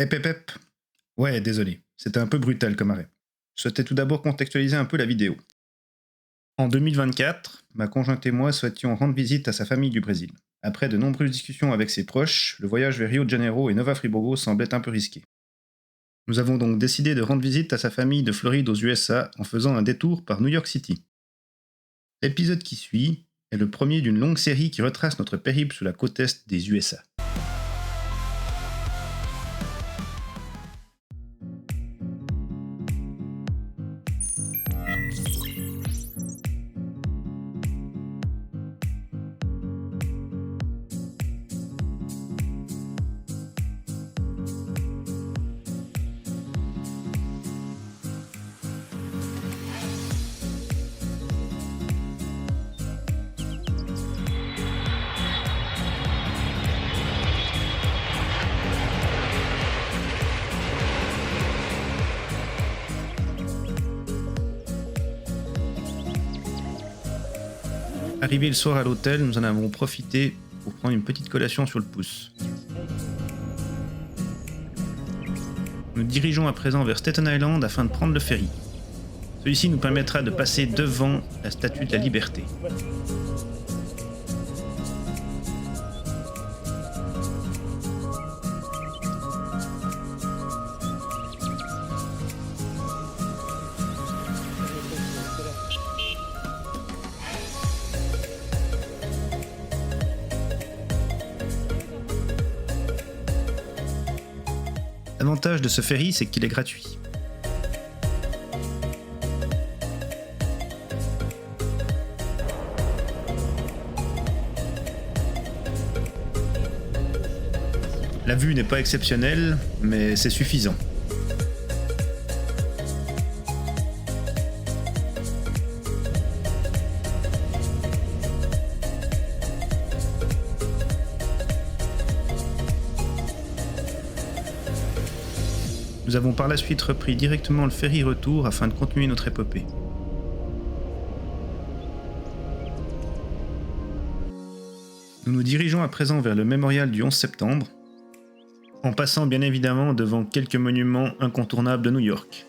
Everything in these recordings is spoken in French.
Hep hep hep. Ouais, désolé, c'était un peu brutal comme arrêt. Je souhaitais tout d'abord contextualiser un peu la vidéo. En 2024, ma conjointe et moi souhaitions rendre visite à sa famille du Brésil. Après de nombreuses discussions avec ses proches, le voyage vers Rio de Janeiro et Nova Friburgo semblait un peu risqué. Nous avons donc décidé de rendre visite à sa famille de Floride aux USA en faisant un détour par New York City. L'épisode qui suit est le premier d'une longue série qui retrace notre périple sur la côte est des USA. Arrivé le soir à l'hôtel, nous en avons profité pour prendre une petite collation sur le pouce. Nous dirigeons à présent vers Staten Island afin de prendre le ferry. Celui-ci nous permettra de passer devant la Statue de la Liberté. L'avantage de ce ferry, c'est qu'il est gratuit. La vue n'est pas exceptionnelle, mais c'est suffisant. Nous avons par la suite repris directement le ferry retour afin de continuer notre épopée. Nous nous dirigeons à présent vers le mémorial du 11 septembre, en passant bien évidemment devant quelques monuments incontournables de New York.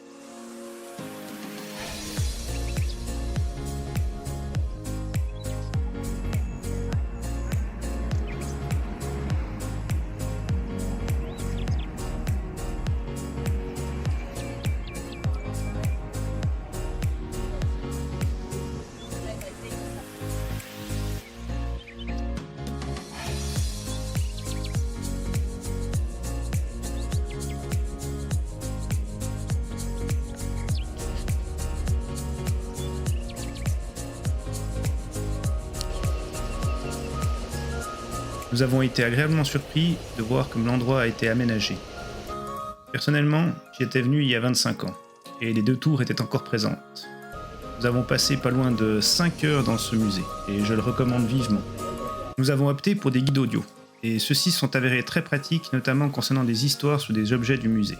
Nous avons été agréablement surpris de voir comme l'endroit a été aménagé. Personnellement, j'y étais venu il y a 25 ans, et les deux tours étaient encore présentes. Nous avons passé pas loin de 5 heures dans ce musée, et je le recommande vivement. Nous avons opté pour des guides audio, et ceux-ci sont avérés très pratiques, notamment concernant des histoires sur des objets du musée.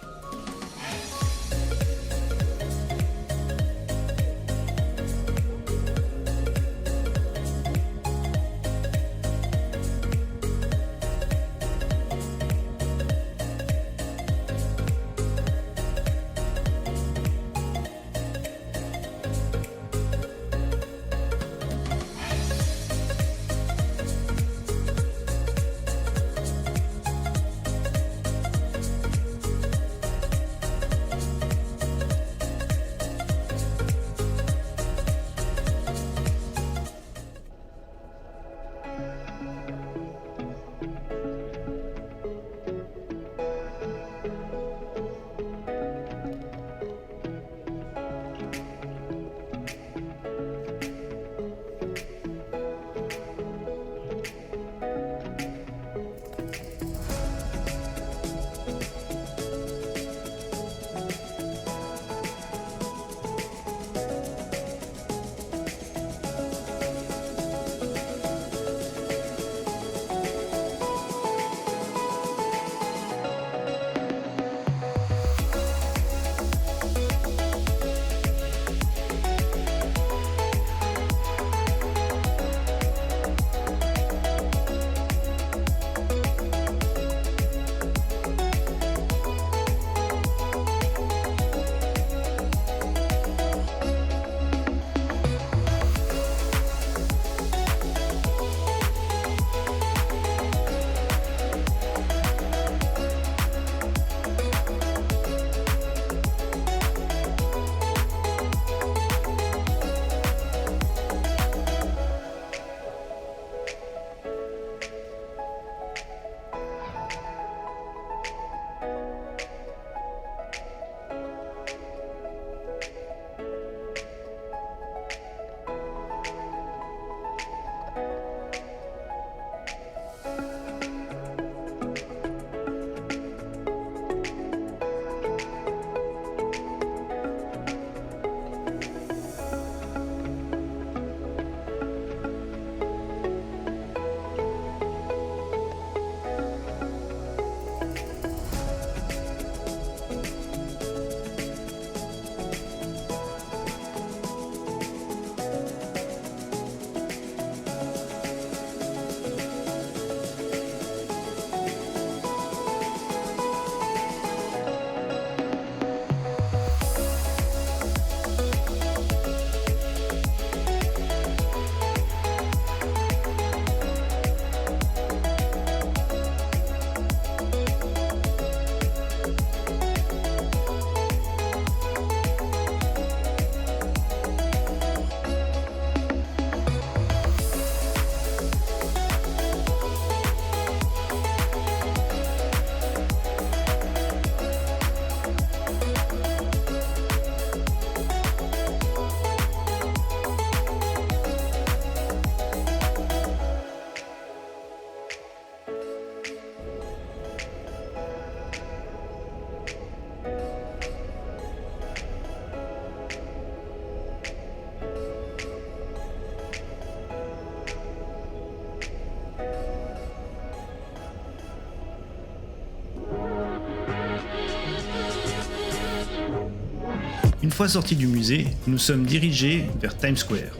Une fois sortis du musée, nous sommes dirigés vers Times Square.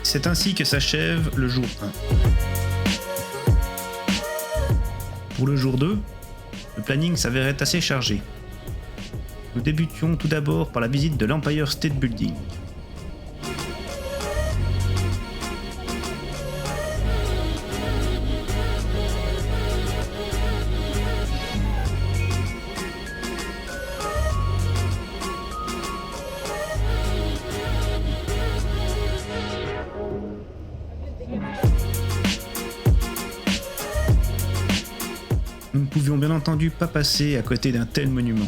C'est ainsi que s'achève le jour 1. Pour le jour 2, le planning s'avérait assez chargé. Nous débutions tout d'abord par la visite de l'Empire State Building. Nous ne pouvions bien entendu pas passer à côté d'un tel monument.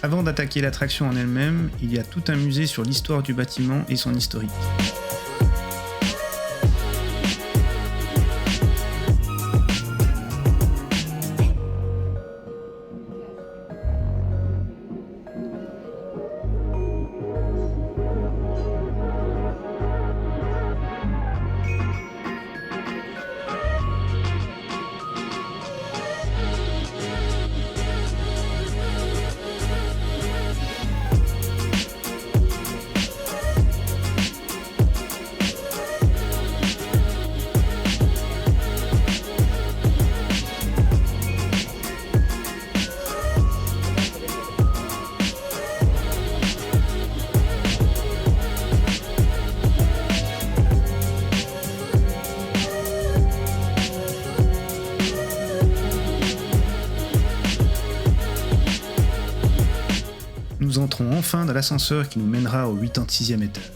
Avant d'attaquer l'attraction en elle-même, il y a tout un musée sur l'histoire du bâtiment et son historique. Nous entrons enfin dans l'ascenseur qui nous mènera au 86e étage.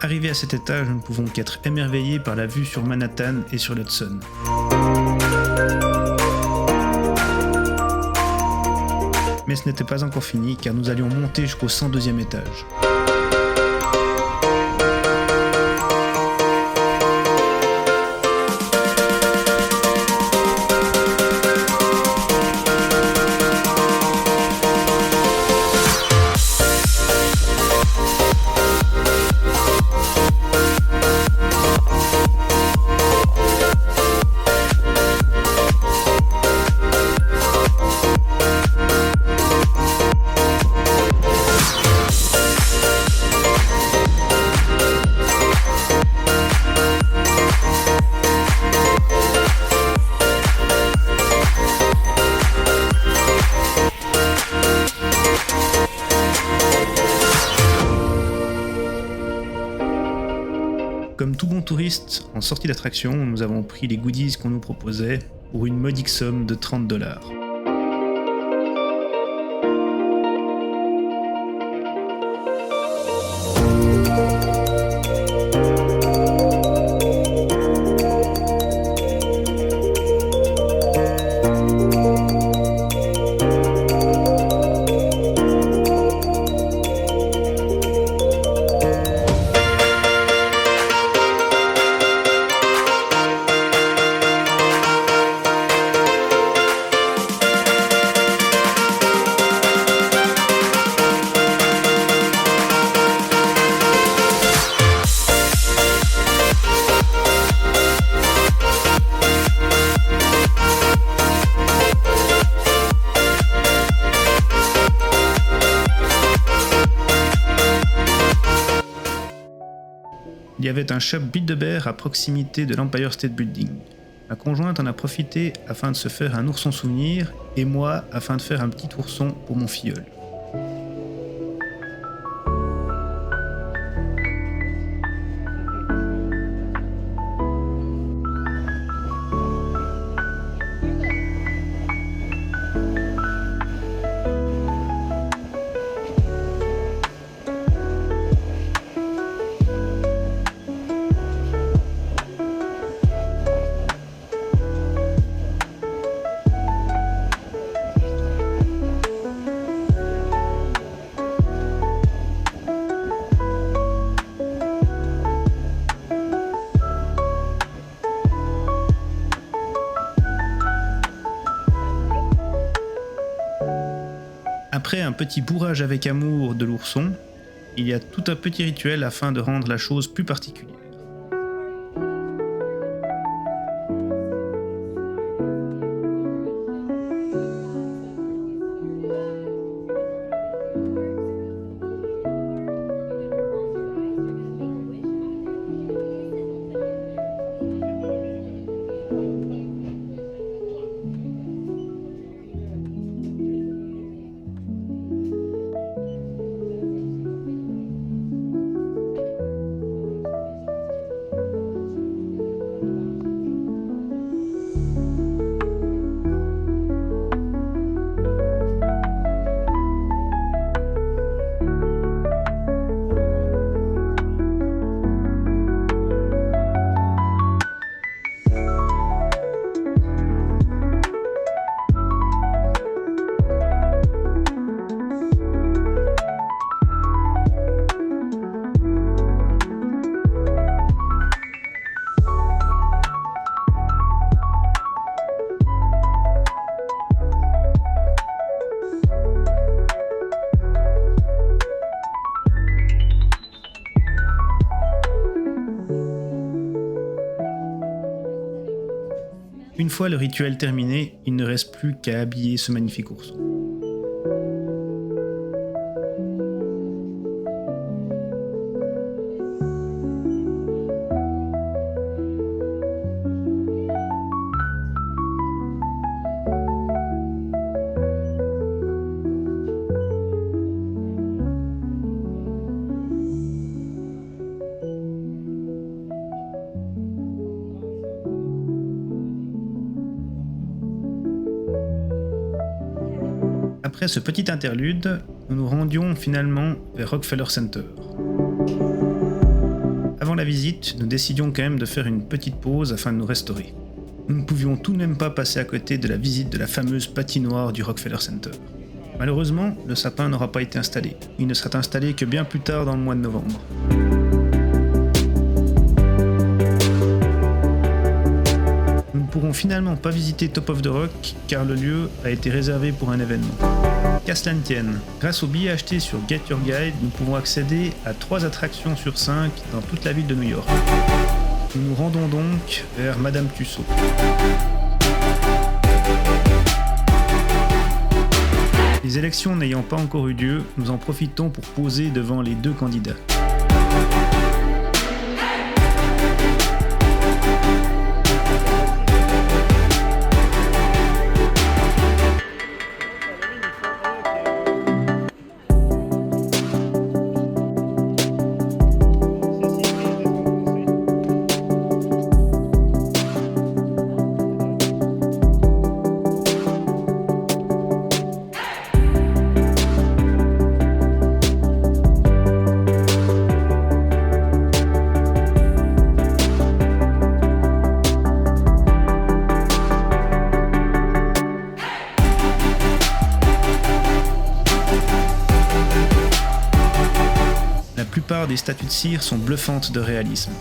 Arrivés à cet étage, nous ne pouvons qu'être émerveillés par la vue sur Manhattan et sur l'Hudson. Mais ce n'était pas encore fini car nous allions monter jusqu'au 102e étage. Comme tout bon touriste, en sortie d'attraction, nous avons pris les goodies qu'on nous proposait pour une modique somme de 30$. Il y avait un shop Build-A-Bear à proximité de l'Empire State Building. Ma conjointe en a profité afin de se faire un ourson souvenir, et moi afin de faire un petit ourson pour mon filleul. Après un petit bourrage avec amour de l'ourson, il y a tout un petit rituel afin de rendre la chose plus particulière. Une fois le rituel terminé, il ne reste plus qu'à habiller ce magnifique ourson. Après ce petit interlude, nous nous rendions finalement vers Rockefeller Center. Avant la visite, nous décidions quand même de faire une petite pause afin de nous restaurer. Nous ne pouvions tout de même pas passer à côté de la visite de la fameuse patinoire du Rockefeller Center. Malheureusement, le sapin n'aura pas été installé. Il ne sera installé que bien plus tard dans le mois de novembre. Nous ne pourrons finalement pas visiter Top of the Rock car le lieu a été réservé pour un événement. Qu'à cela ne tienne, grâce aux billets achetés sur Get Your Guide, nous pouvons accéder à 3 attractions sur 5 dans toute la ville de New York. Nous nous rendons donc vers Madame Tussauds. Les élections n'ayant pas encore eu lieu, nous en profitons pour poser devant les 2 candidats. plupart des statues de cire sont bluffantes de réalisme.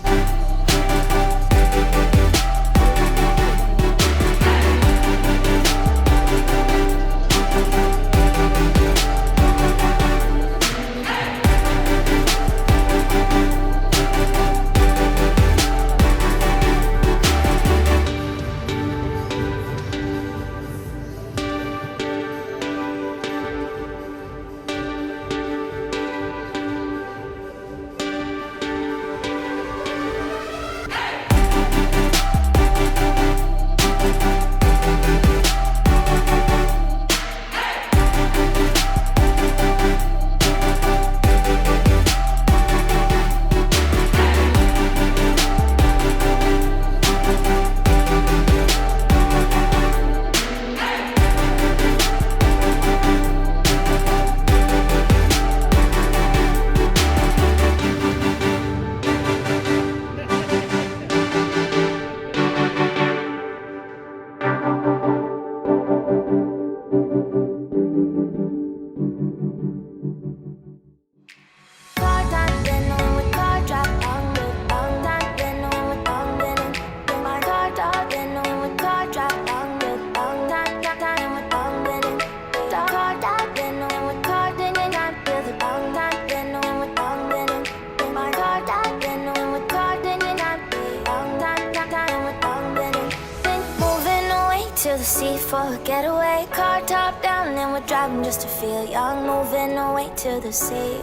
For a getaway, car top down and we're driving just to feel young. Moving away to the sea,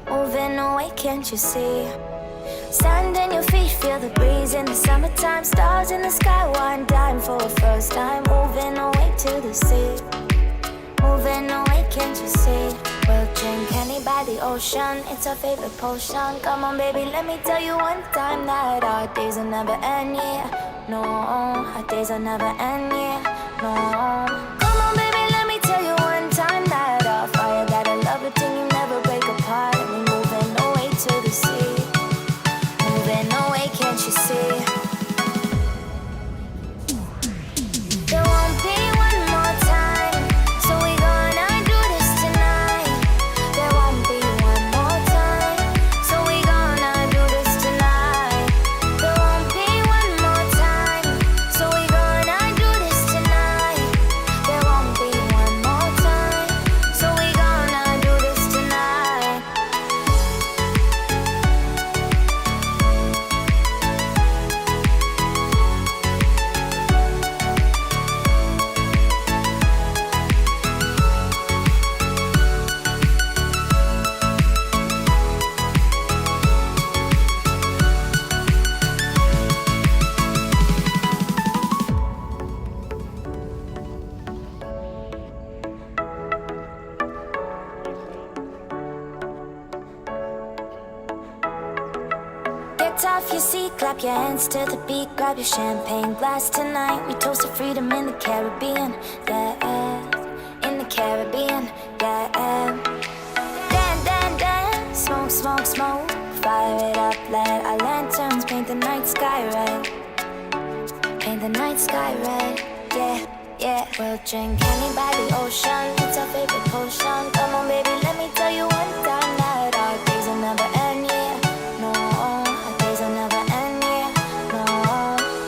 moving away, can't you see? Sand in your feet, feel the breeze in the summertime. Stars in the sky, one dime for a first time. Moving away to the sea, moving away, can't you see? We'll drink honey by the ocean, it's our favorite potion. Come on baby, let me tell you one time that our days will never end, yeah. No, our days will never end, yeah. No. Come on baby, let me tell you one time that our fire got a love routine, you never break apart. And we're moving away to the sea, moving away, can't you see? There won't be one more time, so we gonna do this tonight. There won't be one more time, so we gonna do this tonight. There won't be one more time, so we gonna do this tonight. There won't be one more time, so we gonna do this tonight. Get off your seat, clap your hands to the beat, grab your champagne glass tonight. We toast to freedom in the Caribbean, yeah, in the Caribbean, yeah. Dan, dan, dan, smoke, smoke, smoke, fire it up, let our lanterns paint the night sky red, paint the night sky red, yeah, yeah. We'll drink honey by the ocean, it's our favorite potion. Come on baby, let me tell you one time that our days will never end, yeah. No, our days will never end, yeah. No.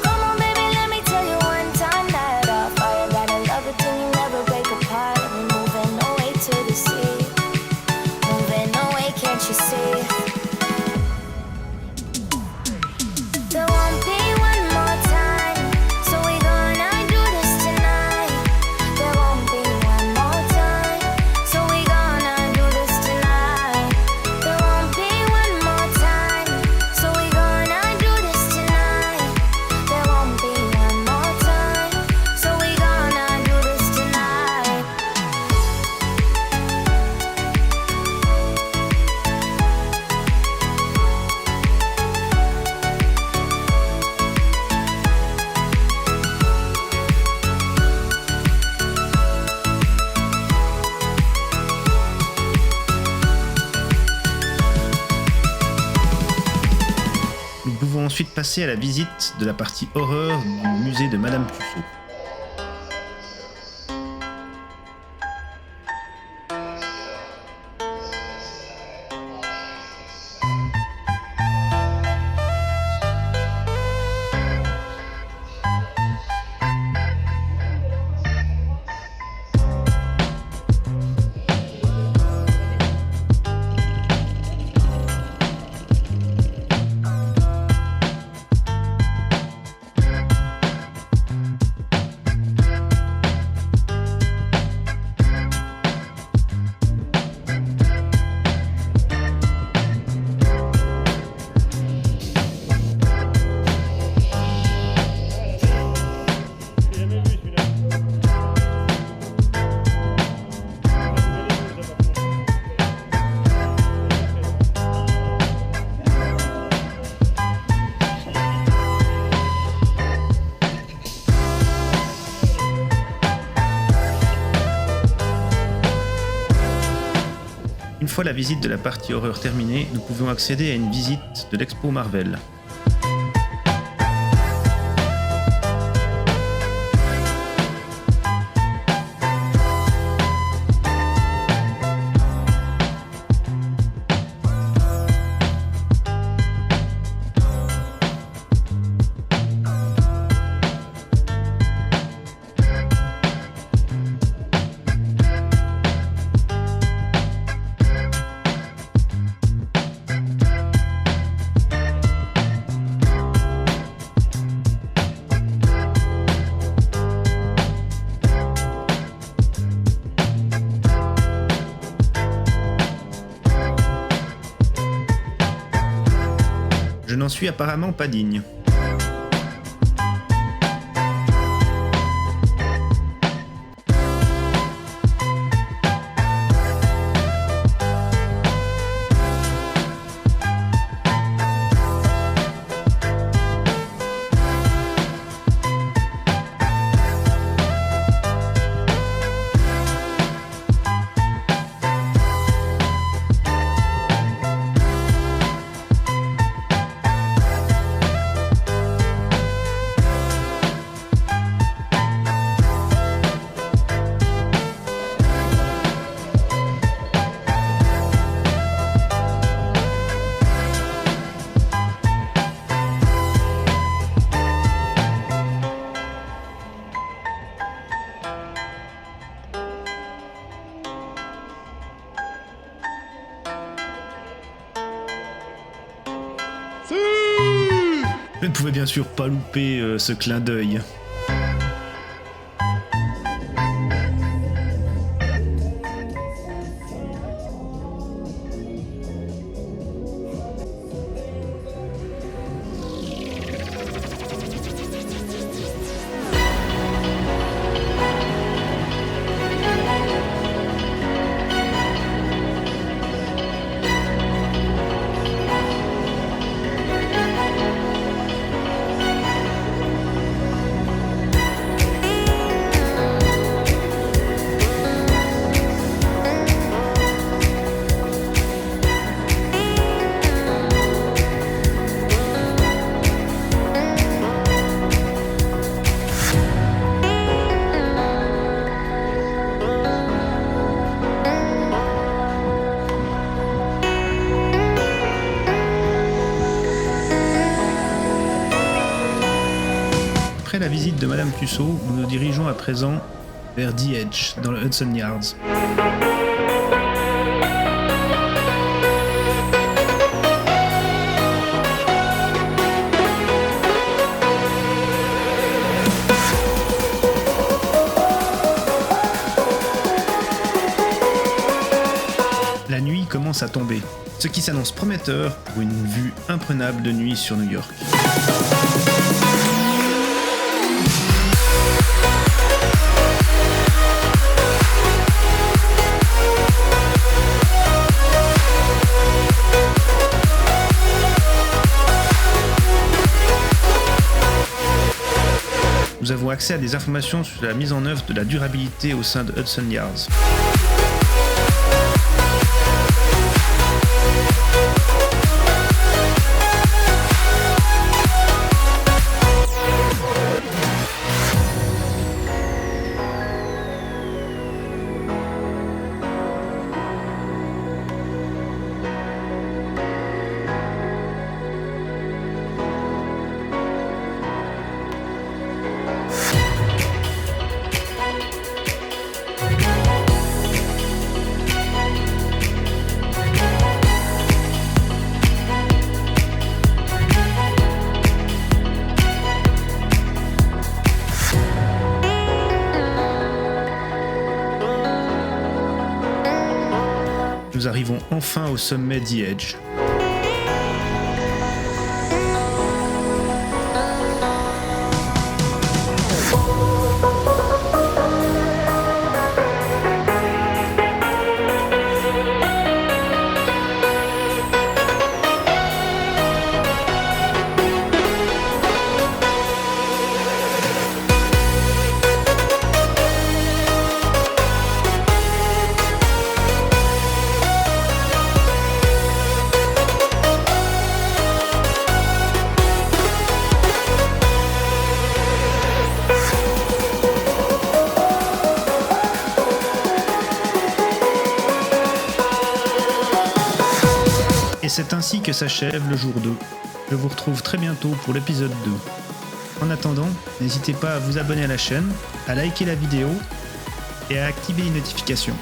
Come on baby, let me tell you one time that our fire got a love routine, you never break apart. And we're moving away to the sea, moving away, can't you see? There won't be one more time, so we gonna do this tonight. There won't be one more time, so we gonna do this tonight. There won't be one more time, so we gonna do this tonight. There won't be one more time, so we gonna do this tonight. Nous pouvons ensuite passer à la visite de la partie horreur du musée de Madame Tussaud. fois la visite de la partie horreur terminée, nous pouvions accéder à une visite de l'expo Marvel. Je n'en suis apparemment pas digne. Je ne pouvais bien sûr pas louper ce clin d'œil. Après la visite de Madame Tussaud, nous nous dirigeons à présent vers The Edge, dans le Hudson Yards. La nuit commence à tomber, ce qui s'annonce prometteur pour une vue imprenable de nuit sur New York. Nous avons accès à des informations sur la mise en œuvre de la durabilité au sein de Hudson Yards. Nous arrivons enfin au sommet The Edge. c'est ainsi que s'achève le jour 2. Je vous retrouve très bientôt pour l'épisode 2. En attendant, n'hésitez pas à vous abonner à la chaîne, à liker la vidéo et à activer les notifications.